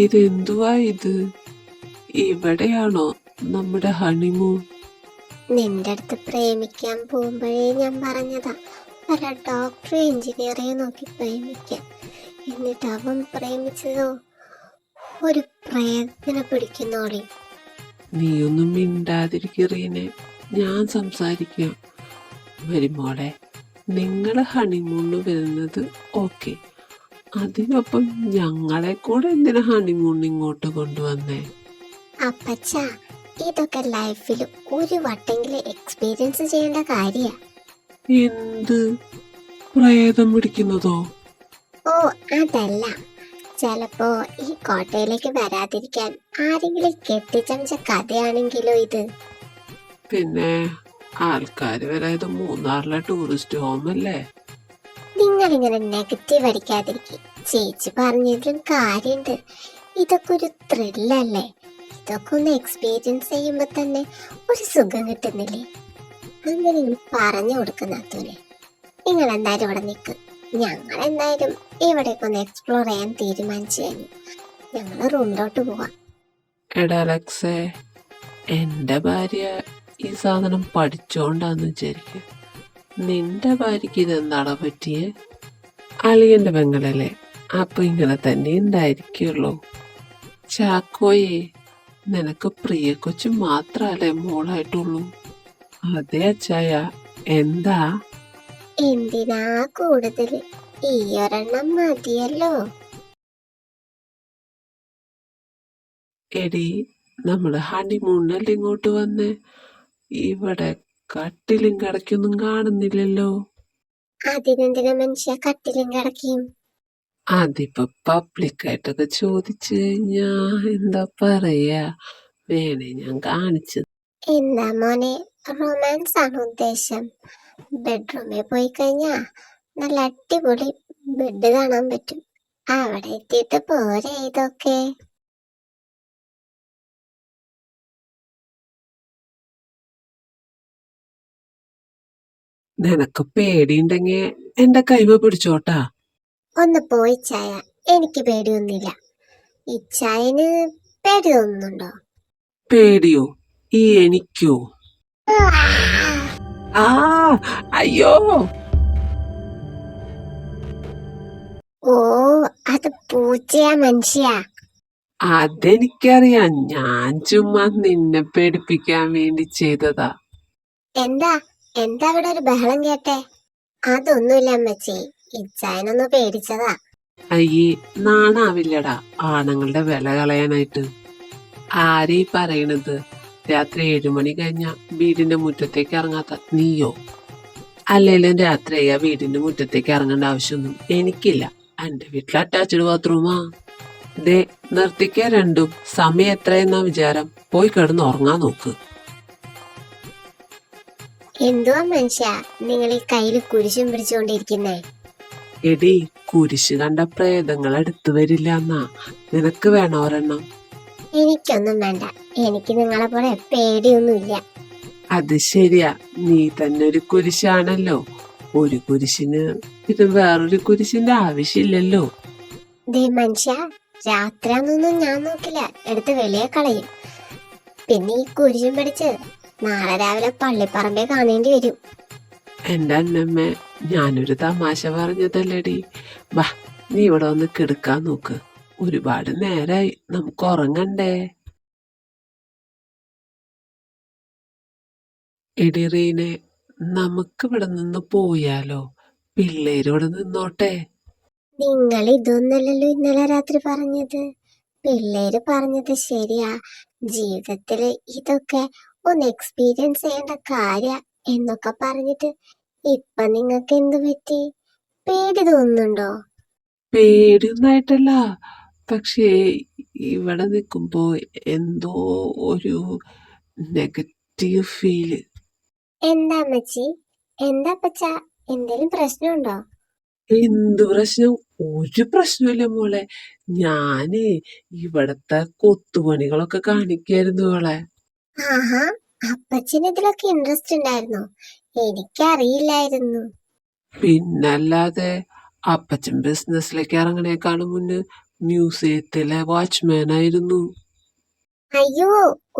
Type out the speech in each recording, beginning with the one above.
ഇതെന്തുവാ ഇത്? ഇവിടെയാണോ നമ്മുടെ ഹണിമൂൺ? നിന്റെ അടുത്ത് പ്രേമിക്കാൻ പോകുമ്പോഴേ ഞാൻ പറഞ്ഞതാ, പല ഡോക്ടർ എഞ്ചിനീയറെ നോക്കി പ്രേമിക്കാൻ. എന്നിട്ട് അവൻ പ്രേമിച്ചതോ ഒരു പ്രയത്നം പിടിക്കുന്നോളി. നീയൊന്നും മിണ്ടാതിരിക്കറീനെ, ഞാൻ സംസാരിക്കാം. വരുമോളെ, നിങ്ങള് ഹണിമൂണിന് വരുന്നത് ഓക്കെ, അതിനൊപ്പം ഞങ്ങളെ കൂടെ എന്തിനാ ഹണിമൂണിന് ഇങ്ങോട്ട് കൊണ്ടുവന്നേ? അപ്പച്ച, ഇതൊക്കെ ലൈഫിൽ ഒരു വട്ടെങ്കിലും എക്സ്പീരിയൻസ് ചെയ്യേണ്ട കാര്യ. എന്ത് പ്രേതം പിടിക്കുന്നതോ? ഓ അതല്ല, ചിലപ്പോ ഈ കോട്ടയിലേക്ക് വരാതിരിക്കാൻ ആരെങ്കിലും കെട്ടിച്ചമച്ച കഥയാണെങ്കിലോ ഇത്. പിന്നെ ആൾക്കാര് വരാത് മൂന്നാറിലെ ടൂറിസ്റ്റ് ഹോം അല്ലേ? നിങ്ങളിങ്ങനെ നെഗറ്റീവ് അടിക്കാതിരിക്കും. ചേച്ചി പറഞ്ഞതിലും കാര്യണ്ട്. ഇതൊക്കെ ഒരു ത്രില്ലല്ലേ? ഇതൊക്കെ ഒന്ന് എക്സ്പീരിയൻസ് ചെയ്യുമ്പോ തന്നെ ഒരു സുഖം കിട്ടുന്നില്ലേ? അങ്ങനെ നിങ്ങൾ പറഞ്ഞു കൊടുക്കുന്നതൂലെ. നിങ്ങൾ എന്തായാലും ഇവിടെ നിൽക്ക്. ഞങ്ങൾ എന്തായാലും ഇവിടേക്ക് ഒന്ന് എക്സ്പ്ലോർ ചെയ്യാൻ തീരുമാനിച്ചു കഴിഞ്ഞു. ഞങ്ങള് റൂമിലോട്ട് പോവാം. എടാ അലക്സേ, എന്റെ ഭാര്യ ഈ സാധനം പഠിച്ചോണ്ടാന്ന് വിചാരിക്കും. നിന്റെ ഭാര്യക്ക് ഇതെന്താണോ പറ്റിയേ? അളിയന്റെ പെങ്ങളല്ലേ, അപ്പൊ ഇങ്ങനെ തന്നെ ഉണ്ടായിരിക്കുള്ളൂ. ചാക്കോയെ, നിനക്ക് പ്രിയ കൊച്ചു മാത്രല്ലേ മോളായിട്ടുള്ളൂ? അതെ അച്ചായ, എന്താ? എന്തിനാ കൂടുതൽ? ഈ ഒരെണ്ണം മതിയല്ലോ. എടി, നമ്മള് ഹണിമൂണിനല്ലേ ഇങ്ങോട്ട് വന്നേ? ഇവിടെ കട്ടിലും കിടക്കൊന്നും കാണുന്നില്ലല്ലോ. അതിനെന്തിനാ മനുഷ്യ കട്ടിലും കിടക്കും? അതിപ്പോ പബ്ലിക്കായിട്ടൊക്കെ ചോദിച്ചു കഴിഞ്ഞാ എന്താ പറയാ? വേണേ ഞാൻ കാണിച്ചത്. എന്താ മോനെ, റൊമാൻസ് ആണ് ഉദ്ദേശം? ബെഡ്റൂമിൽ പോയി കഴിഞ്ഞാ നല്ല അടിപൊളി ബെഡ് കാണാൻ പറ്റും. അവിടെ എത്തിയിട്ട് പോരെ ഇതൊക്കെ? നിനക്ക് പേടിയുണ്ടെങ്കി എന്റെ കൈമ പിടിച്ചോട്ടാ. ഒന്ന് പോയി ചായ, എനിക്ക് പേടിയൊന്നുമില്ല. ഇച്ചായന് പേടി തോന്നുന്നുണ്ടോ? പേടിയോ? ഈ എനിക്കോ? ആ അയ്യോ, ഓ അത് പൂച്ചയാ മനുഷ്യ? അതെനിക്കറിയാം. ഞാൻ ചുമ്മാ നിന്നെ പേടിപ്പിക്കാൻ വേണ്ടി ചെയ്തതാ. എന്താ എന്താ അവിടെ ഒരു ബഹളം കേട്ടെ? അതൊന്നുമില്ല അമ്മച്ചി, ഇച്ചായനൊന്ന് പേടിച്ചതാ. അയ്യേ, നാണാവില്ലടാ ആണുങ്ങളുടെ വില കളയാനായിട്ട്. ആരീ പറയണത്? രാത്രി 7 മണി കഴിഞ്ഞ വീടിന്റെ മുറ്റത്തേക്ക് ഇറങ്ങാത്ത നീയോ? അല്ലേലും രാത്രിയാ വീടിന്റെ മുറ്റത്തേക്ക് ഇറങ്ങേണ്ട ആവശ്യമൊന്നും എനിക്കില്ല. എന്റെ വീട്ടിൽ അറ്റാച്ച്ഡ് ബാത്റൂമാ. ദേ, നിർത്തിക്ക രണ്ടും. സമയം എത്രയെന്നാ വിചാരം? പോയി കിടന്ന് ഉറങ്ങാൻ നോക്ക്. എന്തുവാ മനുഷ്യ നിങ്ങൾ ഈ കയ്യിൽ കുരിശും പിടിച്ചുകൊണ്ടിരിക്കുന്നേ? എടി, കുരിശ് കണ്ട പ്രേതങ്ങൾ അടുത്ത് വരില്ല എന്നാ. നിനക്ക് വേണോ ഒരെണ്ണം? എനിക്കൊന്നും വേണ്ട, എനിക്ക് നിങ്ങളെ പോലെ പേടിയൊന്നുമില്ല. അത് ശരിയാ, നീ തന്നെ ഒരു കുരിശാണല്ലോ. ഒരു കുരിശിന് ഇത് വേറൊരു കുരിശിന്റെ ആവശ്യമില്ലല്ലോ. ദേ മനുഷ്യ, രാത്രിയാന്നൊന്നും ഞാൻ നോക്കില്ല, എടുത്ത് വെളിയെ കളയും. പിന്നെ ഈ കുരിശും പിടിച്ച് നാളെ രാവിലെ പള്ളിപ്പറമ്പേ കാണേണ്ടി വരും. എന്റെ അന്നമ്മേ, ഞാനൊരു തമാശ പറഞ്ഞതല്ലേടി. വാ, നീ ഇവിടെ ഒന്ന് കിടക്കാൻ നോക്ക്. ഒരുപാട് നേരായി, നമുക്ക് ഉറങ്ങണ്ടേ? എടി റീനെ, നമുക്ക് ഇവിടെ നിന്ന് പോയാലോ? പിള്ളേര് ഇവിടെ നിന്നോട്ടെ. നിങ്ങൾ ഇതൊന്നല്ലല്ലോ ഇന്നലെ രാത്രി പറഞ്ഞത്. പിള്ളേര് പറഞ്ഞത് ശരിയാ, ജീവിതത്തില് ഇതൊക്കെ ഒന്ന് എക്സ്പീരിയൻസ് ചെയ്യേണ്ട കാര്യ എന്നൊക്കെ പറഞ്ഞിട്ട് ഇപ്പൊ നിങ്ങക്ക് എന്ത് പറ്റി? പേടി തോന്നുന്നുണ്ടോ? പേടിയൊന്നായിട്ടല്ല, പക്ഷേ ഇവിടെ നിൽക്കുമ്പോ എന്തോ ഒരു നെഗറ്റീവ് ഫീല്. എന്താ അമ്മച്ചി, എന്താ പച്ച, എന്തേലും പ്രശ്നമുണ്ടോ? എന്ത് പ്രശ്നം? ഒരു പ്രശ്നമില്ല മോളെ. ഞാന് ഇവിടത്തെ കൊത്തുപണികളൊക്കെ കാണിക്കായിരുന്നു മോളെ. ആഹാ, അപ്പച്ചന് ഇതിലൊക്കെ ഇൻട്രസ്റ്റ് ഉണ്ടായിരുന്നോ? എനിക്കറിയില്ലായിരുന്നു. പിന്നല്ലാതെ, അപ്പച്ചൻ ബിസിനസ്സിലേക്ക് ഇറങ്ങണേക്കാളും മുന്നേ മ്യൂസിയത്തിലെ വാച്ച്മാൻ ആയിരുന്നു. അയ്യോ,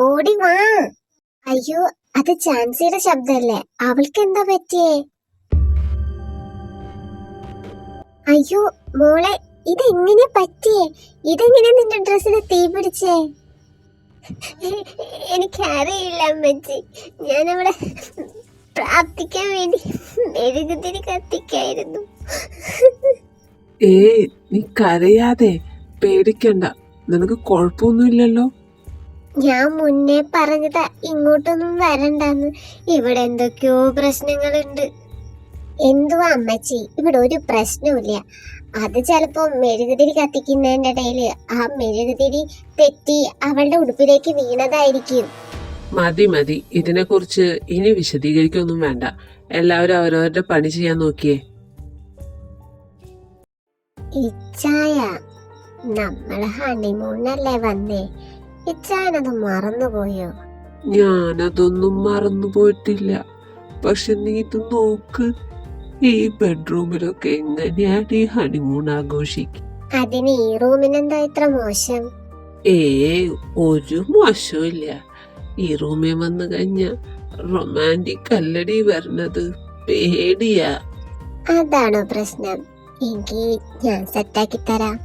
ഓടി വാ. അയ്യോ, അത് ചാൻസിയുടെ ശബ്ദല്ലേ? അവൾക്ക് എന്താ പറ്റിയേ? അയ്യോ മോളെ, ഇതെങ്ങനെ പറ്റിയേ? ഇതെങ്ങനെ നിന്റെ ഡ്രസ്സിന് തീ പിടിച്ചേ? എനിക്കറിയില്ല അമ്മച്ചി, ഞാനവിടെ പ്രാർത്ഥിക്കാൻ വേണ്ടി മെഴുകുതിരി കത്തിക്കായിരുന്നു. ഏയ്, നീ കരയാതെ, പേടിക്കണ്ട, നിനക്ക് കുഴപ്പമൊന്നുമില്ലല്ലോ. ഞാൻ മുന്നേ പറഞ്ഞതാ ഇങ്ങോട്ടൊന്നും വരണ്ടെന്ന്. ഇവിടെ എന്തൊക്കെയോ പ്രശ്നങ്ങളുണ്ട്. എന്തുവാ അമ്മച്ചി, ഇവിടെ ഒരു പ്രശ്നവുമില്ല. അത് ചിലപ്പോ മെഴുകുതിരി കത്തിക്കുന്നതിന്റെ ഇടയില് ആ മെഴുകുതിരി തെറ്റി അവളുടെ ഉടുപ്പിലേക്ക് വീണതായിരിക്കും. മതി മതി, ഇതിനെക്കുറിച്ച് ഇനി വിശദീകരിക്കൊന്നും വേണ്ട. എല്ലാവരും അവരവരുടെ പണി ചെയ്യാൻ നോക്കിയേ. ഇച്ചായ, നമ്മള് ഹണിമൂണല്ലേ വന്നേ? ഇച്ചായനത് മറന്നുപോയോ? ഞാനതൊന്നും മറന്നു പോയിട്ടില്ല. പക്ഷെ നീ ഇത് നോക്ക്, ഈ ബെഡ്റൂമിലൊക്കെ എങ്ങനെയാണ് ഈ ഹണിമൂൺ ആഘോഷിക്കുക? അതിന് ഈ റൂമിനെന്താ ഇത്ര മോശം? ഒരു മോശമില്ല. ഈ റൂമിൽ വന്നു കഴിഞ്ഞ റൊമാൻറ്റിക് അല്ലടി വരണത്, പേടിയാ. അതാണോ പ്രശ്നം? എങ്കിൽ ഞാൻ സെറ്റാക്കി തരാം.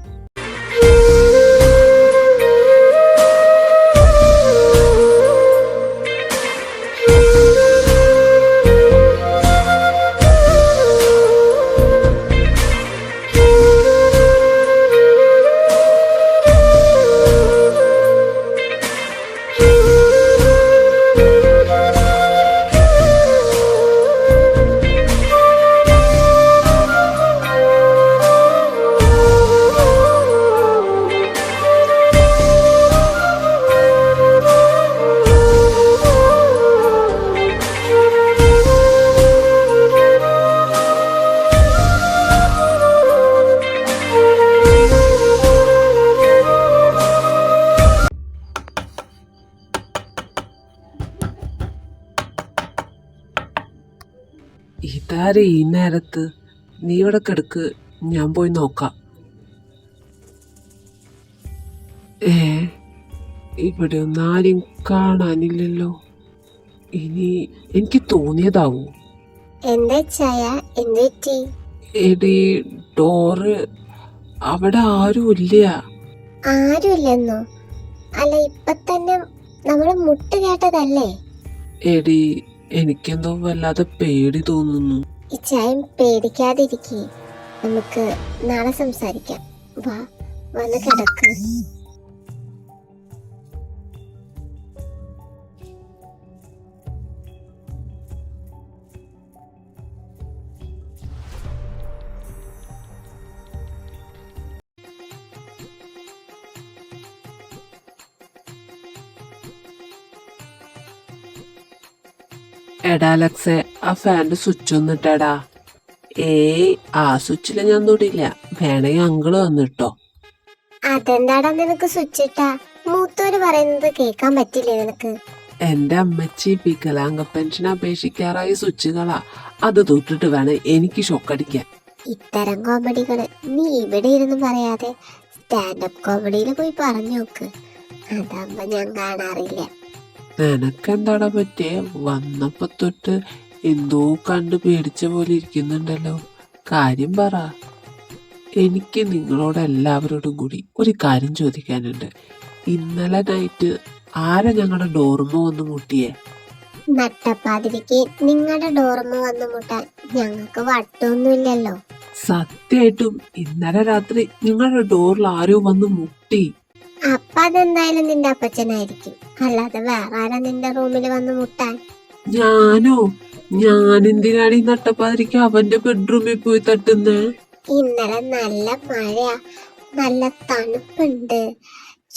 ഇതാരെ ഈ നേരത്ത്? നീ ഇവിടെ കിടക്ക്, ഞാൻ പോയി നോക്കാം. ഇവിടെ ഒന്നും ആരും കാണാനില്ലല്ലോ. ഇനി എനിക്ക് തോന്നിയതാവൂ. എന്താ ചായ? എന്തുപറ്റി? എടി, ഡോറ് അവിടെ ആരുമില്ല. ആരുമില്ലെന്നോ? അല്ല, ഇപ്പൊ തന്നെ നമ്മള് മുട്ട് കേട്ടതല്ലേ? എടി, എനിക്കെന്തോ വല്ലാതെ പേടി തോന്നുന്നു. ഈ ചായം പേടിക്കാതിരിക്കേ, നമുക്ക് നാളെ സംസാരിക്കാം. വാ, വന്ന് കിടക്ക്. എടാ അലക്സെ, ആ ഫാനിന്റെ സ്വിച്ച് ഒന്നിട്ടടാ. ആ സ്വിച്ചില് ഞാൻ തൊടില്ല, വേണമെങ്കിൽ അങ്കിള് വന്നിട്ടോ. അതെന്താടാ നിനക്ക് സ്വിച്ച് ഇട്ടാ? മൂത്തോര് പറയുന്നത് കേക്കാൻ പറ്റില്ലേ നിനക്ക്? എന്റെ അമ്മച്ചി വികലാംഗ പെൻഷൻ അപേക്ഷിക്കാറായ സ്വിച്ചുകളാ, അത് തൊട്ടിട്ട് വേണം എനിക്ക് ഷോക്കടിക്കാൻ. ഇത്തരം കോമഡികള് നീ ഇവിടെ ഇരുന്ന് പറയാതെ സ്റ്റാൻഡപ്പ് കോമഡിയിൽ പോയി പറഞ്ഞു നോക്ക്. അതാകുമ്പോ ഞാൻ കാണാറില്ല. നിനക്കെന്താടാ പറ്റിയേ? വന്നപ്പോ തൊട്ട് എന്തോ കണ്ട് പേടിച്ച പോലെ ഇരിക്കുന്നുണ്ടല്ലോ. കാര്യം പറ. എനിക്ക് നിങ്ങളോട് എല്ലാവരോടും കൂടി ഒരു കാര്യം ചോദിക്കാനുണ്ട്. ഇന്നലെ നൈറ്റ് ആരാ ഞങ്ങളുടെ ഡോർമ വന്ന് മുട്ടിയേ? നട്ടപ്പാതിരിക്ക് നിങ്ങളുടെ ഡോർമ വന്ന് മുട്ടാൻ ഞങ്ങൾക്ക് വട്ടൊന്നുമില്ലല്ലോ. സത്യമായിട്ടും ഇന്നലെ രാത്രി നിങ്ങളുടെ ഡോറിൽ ആരോ വന്ന് മുട്ടി. അപ്പ അതെന്തായാലും നിന്റെ അപ്പച്ചനായിരിക്കും, അല്ലാതെ വേറെ ആരാ നിന്റെ റൂമിൽ വന്ന് മുട്ടാൻ? ഞാനോ? ഞാനെന്തിനാണ് ഈ നട്ടപ്പാതിരിക്ക് അവന്റെ ബെഡ്റൂമിൽ പോയി തട്ടുന്നേ? ഇന്നലെ നല്ല മഴയാ, നല്ല തണുപ്പുണ്ട്.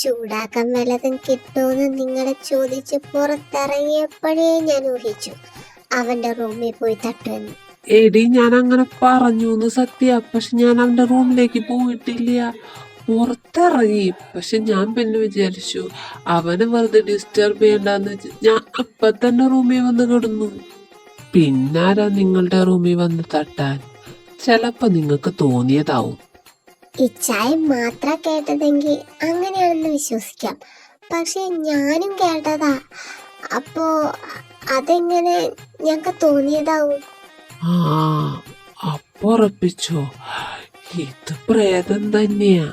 ചൂടാക്കാൻ വല്ലതും കിട്ടുമെന്ന് നിങ്ങളെ ചോദിച്ച് പുറത്തിറങ്ങിയപ്പോഴേ ഞാൻ ഊഹിച്ചു അവന്റെ റൂമിൽ പോയി തട്ടുമെന്ന്. എടി, ഞാൻ അങ്ങനെ പറഞ്ഞു സത്യ, പക്ഷെ ഞാൻ അവന്റെ റൂമിലേക്ക് പോയിട്ടില്ല. പുറത്തിറങ്ങി, പക്ഷെ ഞാൻ പിന്നെ വിചാരിച്ചു അവനെ വെറുതെ ഡിസ്റ്റർബ് ചെയ്യണ്ടെന്ന് വെച്ച് ഞാൻ അപ്പൊ തന്നെ റൂമിൽ വന്ന് കിടന്നു. പിന്നാരാ നിങ്ങളുടെ റൂമിൽ വന്ന് തട്ടാൻ? ചിലപ്പോ നിങ്ങൾക്ക് തോന്നിയതാവും. ഇച്ചായ മാത്ര കേട്ടതെങ്കിൽ അങ്ങനെയാണെന്ന് വിശ്വസിക്കാം. പക്ഷെ ഞാനും കേട്ടതാ. അപ്പോ അതെങ്ങനെ ഞങ്ങക്ക് തോന്നിയതാവും? ആ അപ്പൊ ഉറപ്പിച്ചോ, ഇത് പ്രേതം തന്നെയാ.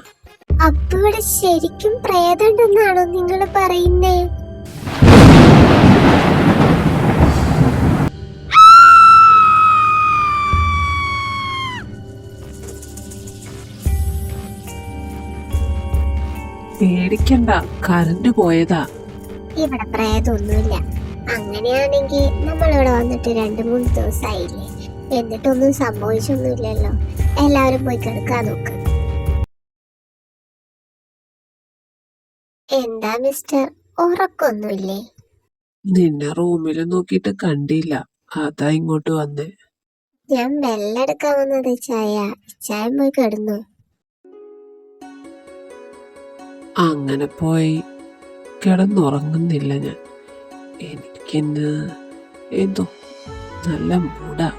അപ്പൊ ഇവിടെ ശരിക്കും പ്രേതമുണ്ടെന്നാണോ നിങ്ങൾ പറയുന്നേ? പേടിക്കണ്ട, കറണ്ട് പോയതാ. ഇവിടെ പ്രേതമൊന്നുമില്ല. അങ്ങനെയാണെങ്കിൽ നമ്മളിവിടെ വന്നിട്ട് 2-3 ദിവസമായില്ലേ, എന്നിട്ടൊന്നും സംഭവിച്ചൊന്നുമില്ലല്ലോ. എല്ലാവരും പോയി കിടക്കാൻ നോക്ക്. എന്താ മിസ്റ്റർ, ഉറക്കൊന്നുമില്ലേ? നിന്നെ റൂമിൽ നോക്കിയിട്ട് കണ്ടില്ല, അതാ ഇങ്ങോട്ട് വന്നേ. ഞാൻ വെള്ളെടുക്കാൻ വന്നത് ചായ പോയി കിടന്നു. അങ്ങനെ പോയി കിടന്നുറങ്ങുന്നില്ല ഞാൻ. എനിക്കിന്ന് എന്തോ നല്ല മൂടാ.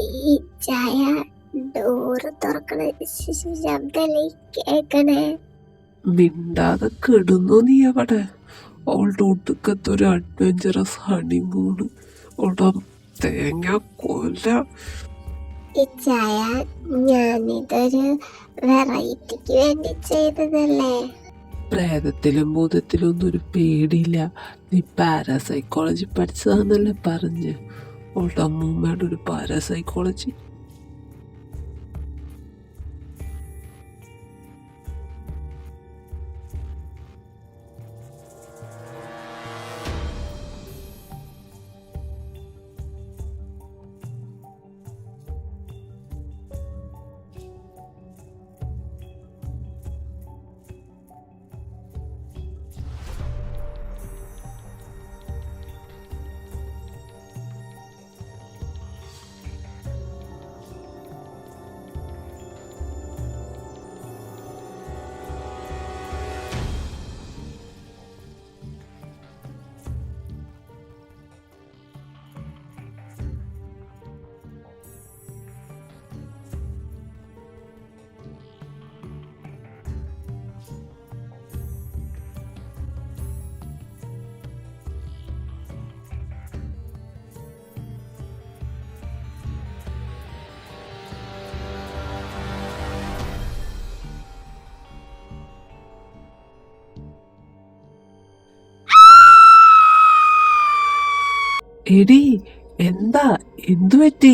ഈ ചായ ഡോറ് തുറക്കണ ശബ്ദല്ലേ കേക്കണേ? മിണ്ടാതെ കിടുന്നു നീ അവിടെ. അവളുടെ ഒടുക്കത്തൊരു അഡ്വഞ്ചറസ് ഹണിമൂണ്. അവിടെ തേങ്ങ കൊല. ഈ ചായ ഞാനിതൊരു വെറൈറ്റിക്ക് വേണ്ടി ചെയ്തതല്ലേ. പ്രേതത്തിലും ഭൂതത്തിലും ഒന്നും ഒരു പേടിയില്ല. നീ പാരാസൈക്കോളജി പഠിച്ചതാന്നല്ലേ പറഞ്ഞ്. അവളുടെ അമ്മൂമ്മയുടെ ഒരു പാരാസൈക്കോളജി. എടി, എന്താ, എന്തു പറ്റി?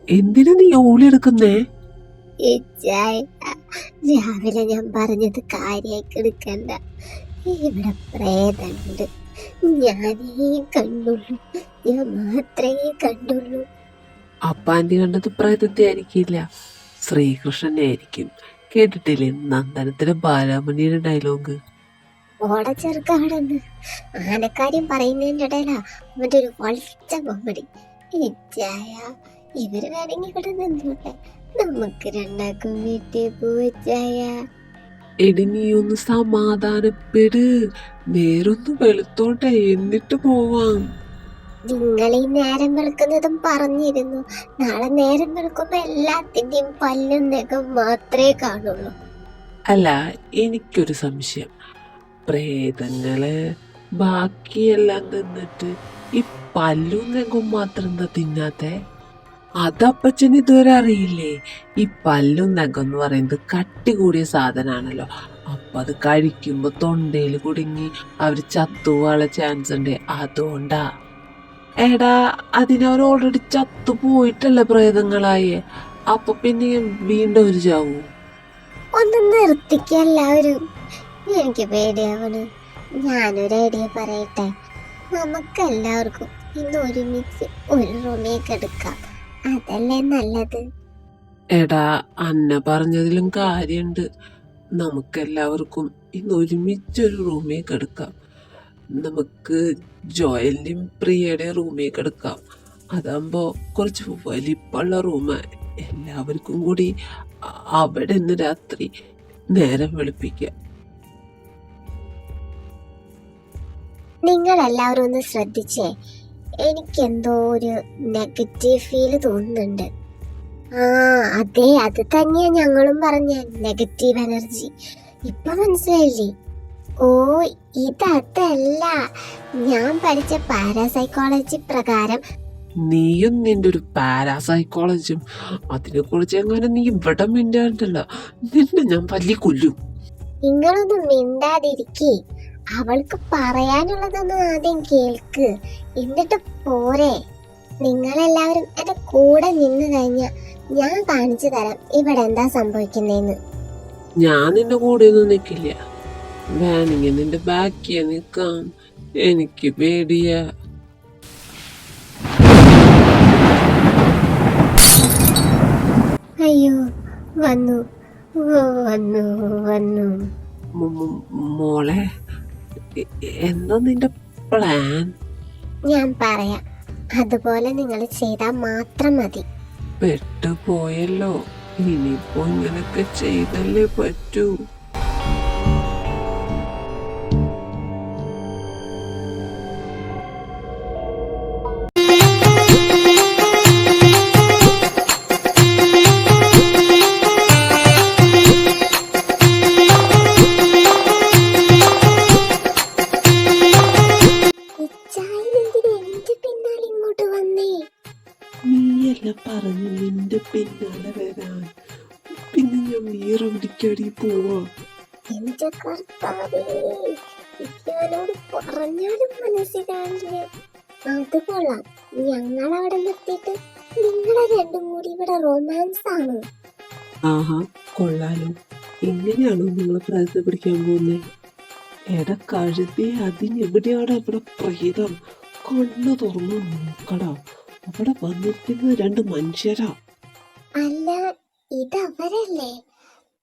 എന്തിനാ നീ ഓളിയെടുക്കുന്നേ? ഈ ചായ രാവിലെ ഞാൻ പറഞ്ഞത് കാര്യമായി എടുക്കണ്ട. ഇവിടെ പ്രേതമുണ്ട്. ഞാനേ കണ്ടുള്ളൂ, ഞാൻ മാത്രമേ കണ്ടുള്ളൂ. അപ്പാൻ്റെ കണ്ടത് പ്രേതത്തെ ആയിരിക്കില്ല, ശ്രീകൃഷ്ണനെ ആയിരിക്കും. കേട്ടിട്ടില്ലേ നന്ദനത്തിലെ ബാലാമണിയുടെ ഡയലോഗ്? ഓടെ ചെറുക്കാടെന്ന് ആനക്കാര്യം പറയുന്നതിൻ്റെ ഇടയിലാ അവൻ്റെ ഒരു വളിച്ച കോമഡി. ഈ ചായ ഇവര് വേണമെങ്കിൽ ഇവിടെ നിന്നോട്ടെ, നമുക്ക് രണ്ടാക്കും വീട്ടിൽ പോവാ ചായ. എടി നീ ഒന്ന് സമാധാനപ്പെട്, നേരൊന്ന് വെളുത്തോട്ടെ എന്നിട്ട് പോവാം. നിങ്ങൾ ഈ നേരം വെളുക്കുന്നതും പറഞ്ഞിരുന്നു. നാളെ നേരം വെളുക്കുമ്പോ എല്ലാത്തിന്റെയും പല്ലും നഖം മാത്രമേ കാണുള്ളൂ. അല്ല, എനിക്കൊരു സംശയം. പ്രേതങ്ങള് ബാക്കിയെല്ലാം തിന്നിട്ട് ഈ പല്ലും നഖവും മാത്രം എന്താ തിന്നാത്തെ? അതപ്പച്ചന് ഇതുവരെ അറിയില്ലേ? ഈ പല്ലും നഖം എന്ന് പറയുന്നത് കട്ടി കൂടിയ സാധനമാണല്ലോ. അപ്പൊ അത് കഴിക്കുമ്പോ തൊണ്ടയിൽ കുടുങ്ങി അവര് ചത്തുപോകാനുള്ള ചാൻസ് ഉണ്ട്. അതുകൊണ്ടാ. എടാ, അതിനവർ ഓൾറെഡി ചത്തു പോയിട്ടല്ലേ പ്രേതങ്ങളായേ. അപ്പൊ പിന്നെ വീണ്ടും ഒരു ചാവൂ? ഒന്ന് നിർത്തിക്ക എല്ലാവരും, എനിക്ക് പേടിയാവണ്. ഞാനൊരു ഐഡിയ പറയട്ടെ. നമുക്കെല്ലാവർക്കും ഇന്ന് ഒരുമിച്ച് ഒരു റൂമേക്ക് എടുക്കാം, അതല്ലേ നല്ലത്? എടാ, അന്ന പറഞ്ഞതിലും കാര്യണ്ട്. നമുക്കെല്ലാവർക്കും ഇന്ന് ഒരുമിച്ചൊരു റൂമേ കിടക്കാം. നമുക്ക് ജോയലിന്റെയും പ്രിയയുടെയും റൂമേ കിടക്കാം. അതാകുമ്പോ കുറച്ച് വലിപ്പമുള്ള റൂമ്. എല്ലാവർക്കും കൂടി അവിടെ നിന്ന് രാത്രി നേരം വെളുപ്പിക്കാം. നിങ്ങൾ എല്ലാവരും ഒന്ന് ശ്രദ്ധിച്ചേ, എനിക്കെന്തോ ഒരു നെഗറ്റീവ് ഫീല് തോന്നുന്നുണ്ട്. ആ അതെ, അത് തന്നെയാ ഞങ്ങളും പറഞ്ഞ നെഗറ്റീവ് എനർജി. ഇപ്പൊ മനസ്സിലായില്ലേ? ഓ, ഇതല്ല. ഞാൻ പഠിച്ച പാരാസൈക്കോളജി പ്രകാരം നീയും നിന്റെ ഒരു പാരാസൈക്കോളജിയും അതിനെ കുറിച്ച് എങ്ങനെ നീ ഇവിടെ മിണ്ടാണ്ടല്ല, നിന്നെ ഞാൻ പല്ലി കൊല്ലും. നിങ്ങളൊന്നും മിണ്ടാതിരിക്കേ. അവൾക്ക് പറയാനുള്ളതൊന്നും ആദ്യം കേൾക്ക്, എന്നിട്ട് പോരെ. നിങ്ങളെല്ലാവരും എന്റെ കൂടെ നിന്ന് കഴിഞ്ഞ ഞാൻ കാണിച്ചു തരാം ഇവിടെ എന്താ സംഭവിക്കുന്നേന്ന്. ഞാൻ നിന്റെ കൂടെ ഒന്നും നിൽക്കില്ല. വേണമെങ്കിൽ നിന്റെ ബാക്കിയെ നിൽക്കാം. എനിക്ക് പേടിയാ. അയ്യോ, വന്നു വന്നു വന്നു. മോളെ, എന്താ നിന്റെ പ്ലാൻ? ഞാൻ പറയാം, അതുപോലെ നിങ്ങൾ ചെയ്താൽ മാത്രം മതി. പെട്ടുപോയല്ലോ, ഇനിയിപ്പോ ഇങ്ങനൊക്കെ ചെയ്തല്ലേ പറ്റൂ. നീയല്ല പറഞ്ഞു നിന്റെ പിന്നാലെ വരാൻ. പിന്നെ ഞാൻ വീറ് പിടിക്കടി പോവാ. എന്റെ കർത്താവേ, ഞാനോട് പറഞ്ഞാലും മനസ്സിലാവില്ല. അത് കൊള്ളാം, ഞങ്ങളവിടെ നിർത്തിയിട്ട് നിങ്ങളെ രണ്ടും കൂടി ഇവിടെ റൊമാൻസ് ആണ്. ആഹാ, കൊള്ളാലോ. ഇങ്ങനെയാണോ നിങ്ങൾ പ്രയത്ന പിടിക്കാൻ പോകുന്നേ? എടാ കഴുതി, അതിനെവിടെയാണ് അവിടെ പ്രേതം? കണ്ണു തുറന്നു നോക്കടാ, അവിടെ വന്നിരിക്കുന്നത് രണ്ട് മനുഷ്യരാ. അല്ല, ഇതവരല്ലേ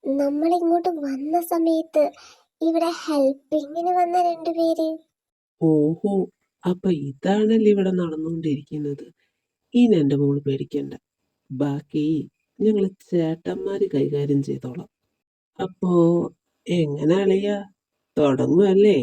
നമ്മളിങ്ങോട്ട് വന്ന സമയത്ത് ഇവിടെ ഹെൽപ്പിങ്ങിന് വന്ന രണ്ടുപേര്? ഓഹോ, അപ്പൊ ഇതാണല്ലേ ഇവിടെ നടന്നുകൊണ്ടിരിക്കുന്നത്. ഇനി എന്റെ മോള് പേടിക്കണ്ട, ബാക്കി ഞങ്ങള് ചേട്ടന്മാര് കൈകാര്യം ചെയ്തോളാം. അപ്പോ എങ്ങനെ അളിയാ, തുടങ്ങുമല്ലേ?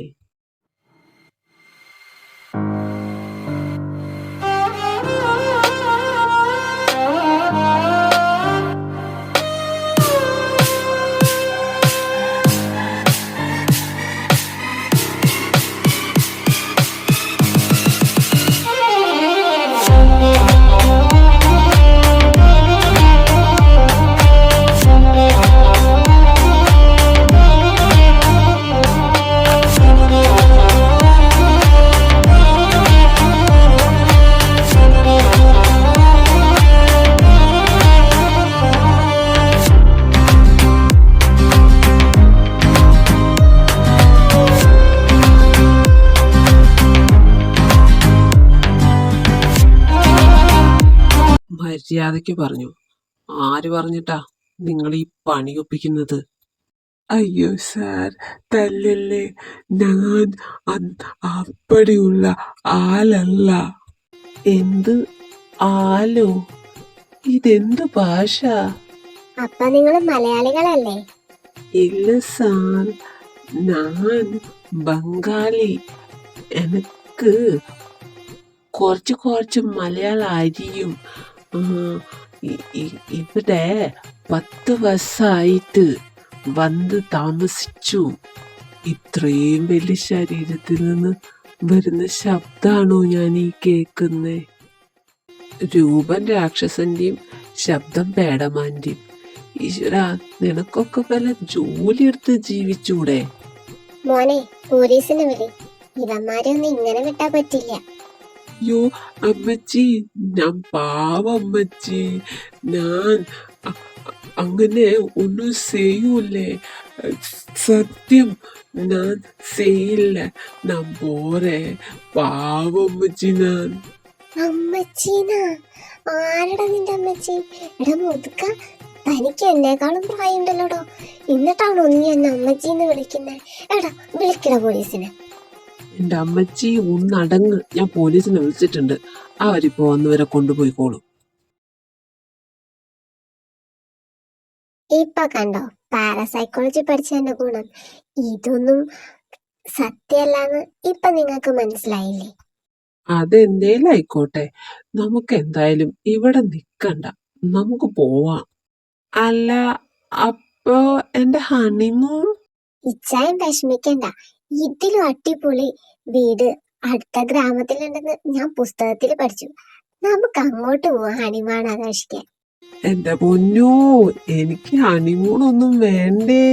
മര്യാദയ്ക്ക് പറഞ്ഞു. ആര് പറഞ്ഞിട്ടാ നിങ്ങൾ ഈ പണി ഒപ്പിക്കുന്നത്? അയ്യോ സാർ, തല്ലല്ലേ. ഞാൻ അപ്പടിയുള്ള ആളല്ല. എന്ത് ആലോ? ഇതെന്ത് ഭാഷ? അപ്പൊ നിങ്ങൾ മലയാളികളല്ലേ? ഇല്ല സാർ, ഞാൻ ബംഗാളി. എനിക്ക് കുറച്ച് കുറച്ച് മലയാളം അറിയും. ഇവിടെ 10 വർഷമായിട്ട് വന്ന് താമസിച്ചു. ഇത്രയും വലിയ ശരീരത്തിൽ നിന്ന് വരുന്ന ശബ്ദാണോ ഞാൻ ഈ കേൾക്കുന്നേ? രൂപൻ രാക്ഷസന്റെയും ശബ്ദം പേടമാന്റെയും. ഈശ്വരാ, നിനക്കൊക്കെ വല്ല ജോലി എടുത്ത് ജീവിച്ചൂടെ? മോനെ, പോലീസിനെ വിളി. ഇവന്മാരെ ഒന്നും ഇങ്ങനെ വിട്ടാ പറ്റില്ല. അയ്യോ അമ്മച്ചി, ഞാൻ പാവമ്മച്ചി. ഞാൻ അങ്ങനെ ഒന്നും ചെയ്യൂലേ. സത്യം, ഞാൻ ചെയ്യില്ല. ഞാൻ പോരെ, പാവമ്മച്ചി. ഞാൻ അമ്മച്ചീനാ? ആരടാ നിന്റെ അമ്മച്ചി? എടാ മുതുക്ക, തനിക്ക് എന്നെക്കാളും പ്രായമുണ്ടല്ലോടോ, എന്നിട്ടാണോ നീ എന്നെ അമ്മച്ചിന്ന് വിളിക്കുന്നത്? എടാ വിളിക്കട പോലീസിനെ. എന്റെ അമ്മച്ചി ഒന്നടങ്ങ്, ഞാൻ പോലീസിനെ വിളിച്ചിട്ടുണ്ട്. അവരിപ്പോ വന്നവരെ കൊണ്ടുപോയിക്കോളും. ഇപ്പൊ കണ്ടോ പാരാസൈക്കോളജി പഠിച്ചതിന്റെ ഗുണം? ഇതൊന്നും സത്യല്ലാന്ന് ഇപ്പൊ നിങ്ങൾക്ക് മനസ്സിലായില്ലേ? അതെന്തേലും ആയിക്കോട്ടെ, നമുക്ക് എന്തായാലും ഇവിടെ നിക്കണ്ട, നമുക്ക് പോവാം. അല്ല, അപ്പോ എന്റെ ഹണിമൂൺ? ഇച്ചായും വിഷമിക്കണ്ട, ഇതിലും അടിപൊളി വീട് അടുത്ത ഗ്രാമത്തിലുണ്ടെന്ന് ഞാൻ പുസ്തകത്തിൽ പഠിച്ചു. നമുക്ക് അങ്ങോട്ട് പോവാം ഹണിമൂൺ ആഘോഷിക്കാൻ. എന്റെ പൊന്നോ, എനിക്ക് ഹണിമൂൺ ഒന്നും വേണ്ടേ.